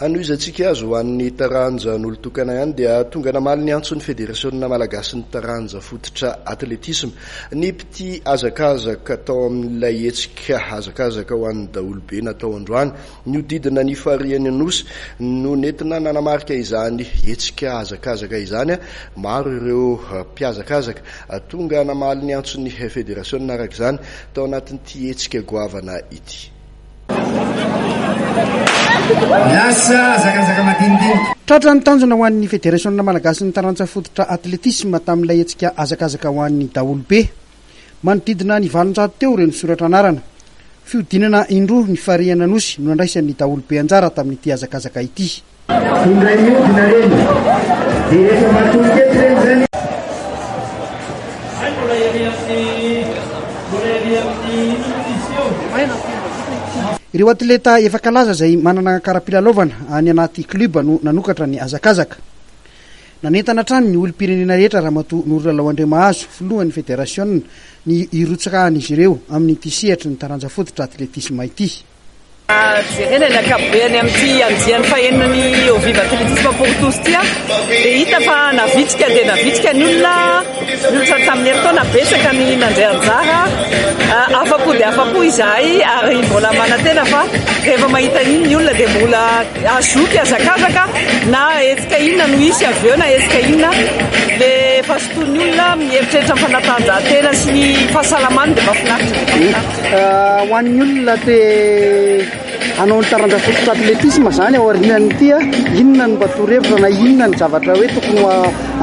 Anoizatsika azo ho an'ny taranja n'olotokana ihany dia tonga namaly ny antson'ny Fédérationna Malagasy ny taranja fototra atletisme. Ny piti azakazaka tao amin'ilay hetsika azakazaka ho an'ny daolobe natao androany niodidina ny fariany anosy no nentina nanamarika izany hetsika azakazaka izany. Maro ireo mpiazakazaka tonga namaly ny antson'ny Fédérationna araka izany tao anatin'ity hetsika goavana ity. Tratra ny tanjona ho an'ny Fédérationna Malagasy ny taranja fototra atletisme tamin'ilay hetsika azakazaka ho an'ny daolobe. Manodidina ny 700 teo ireo soratra anarana. Fiodinana indroa ny fariana anosy no andraisan'ny daolobe anjara tamin'ity azakazaka ity. Ireo atleta efa kalaza izay manana karapilalovana any anaty kluba no nanokatra ny azakazaka. Nanentana trano ny olom-pirenena rehetra raha matoa Nora Laoandriamahazo filohan'ny Fédérationna ny irotsakahan'izy ireo amin'ity sehatra ny taranja fototra atletisme ity. Jerena ny akapobeany amin'ity andiany fahenany au vive atletisme pour tous tia dia hita fa navitsika dia navitsika ny olona tamin'ny heritaona betsaka ny nandray anjara afa-po dia afa-po izahay ary mbola manantena fa rehefa mahita iny ny olona dia mbola azoky azakazaka na hetsika inona no isy avy eo na hetsika inona le fasoton'ny olona mieritreritra ny fanatanjahantena sy ny fahasalamany dia mahafinaritra. Ho an'ny olona dia anao ny taranja fototra atletisme zany ao aorianan'ity inona ny batorevitra na inona ny zavatra hoe tokony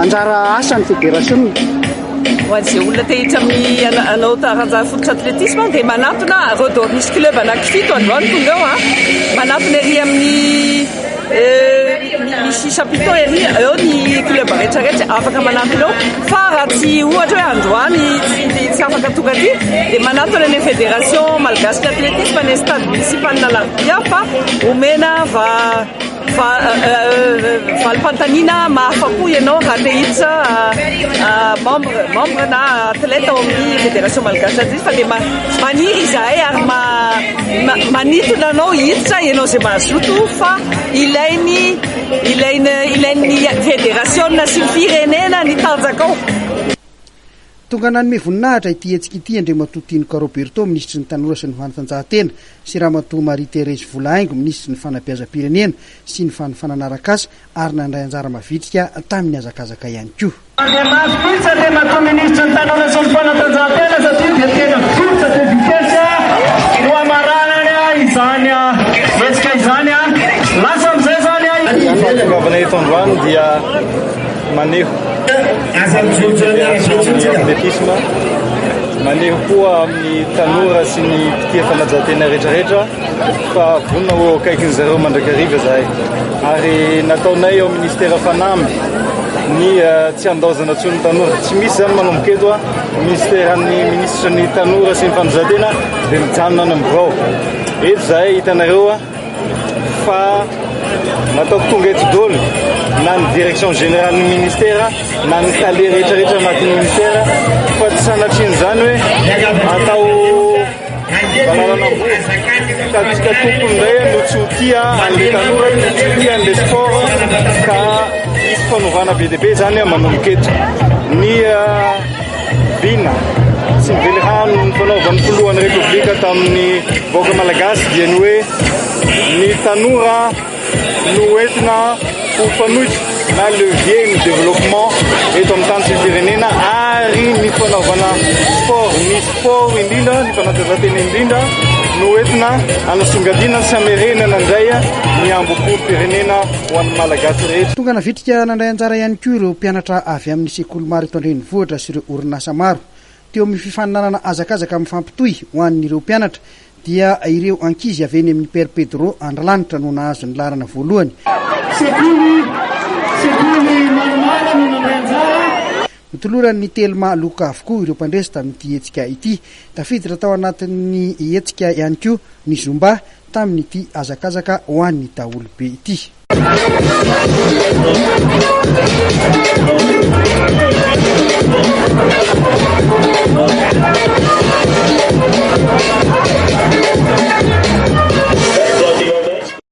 anjara asa ny Fédérationna? Ho an'izay olona te hitra amin'ny anao taranja fototra atletisme dia manatona redor misy club anankifito androany tonga ao manatona ery amin'ny misy chapiton ery eo ny club rehetrarehetra afaka manatona eo fa raha tsy ohatra hoe androany tsy afaka tonga aty dia manatona ny Fédération Malagasy d'Athlétisme ny stade municipal Lardia fa omena valim-pantanina mahafa-po ianao raha te hiditra membre na atleta ao amin'ny Fédération Malagasy d'Athlétisme fa dia maniry izahay ary manitona anao hiditra ianao izay mahazoto fa ilainy Fédérationna sy ny firenena ny tanjakao. Tonga nanome voninahitra ity hetsika ity Andriamatoa Tinoka Roberto minisitry ny tanora sy ny fanatanjahantena sy Ramatoa Marie Thérèse Volaingo minisitry ny fanabeazam-pirenena sy ny fanofanana arak'asa ary nandray anjara mavitrika tamin'ny azakazaka ihany koa. Mahafinaritra Andriamatoa minisitry ny tanora sy ny fanatanjahantena satria dia tena fototra dia vitesa no amaranany izany hetsika izany lasa amin'izay zany Fanatovana eto androany dia maneho atletisme, maneho koa amin'ny tanora sy ny mpitia fanatanjahantena rehetrarehetra fa vonona ho akaikin'ny zareo mandrakariva zahay. Ary nataonay ao ministera fanamby ny tsy andaozana tsony tanora tsy misy zany manomboka eto ministeran'ny ministra ny tanora sy ny fanatanjahantena dia mijanona any ambirao. Eto zahay hitanareo fa nataoko tonga eto dolo na ny direction générale ny ministera na ny tale rehetrarehetra anatin'ny ministera fa tsy sanatriny zany hoe atao valalanambo ka tompony ndray no tsy ho tia an'le tanora no tsy ho tia an'le sport ka isy fanovana be dia be zany manomboka eto ny vina sy ny velirano ny fanaovan'ny folohan'ny république tamin'ny vahoaka malagasy dia ny hoe ny tanora no entina ho fanohitra na levier ny développement eto amin'ny tany sy ny firenena ary ny fanaovana sport indrindra ny fanatanjahantena indrindra no entina anasongadina sy amerenana indray ny ambopolo-pirenena ho an'ny malagasy rehetra. Tonga navitrika nandray anjara ihany koa ireo mpianatra avy amin'ny sekoly maro eto andrenivohitra sy ireo orinasa maro teo amin'ny fifaninanana azakazaka amin'ny fampitohy ho an'ireo mpianatra dia ireo ankizy avy eny amin'ny Père Pedro Andrialanitra no nahazo ny larana voalohany. Mitoloran'ny Telma Loka avokoa ireo mpandresy tamin'ity hetsika ity. Tafiditra tao anatin'ny hetsika ihany koa ny Zumba tamin'ity azakazaka ho an'ny daolobe ity.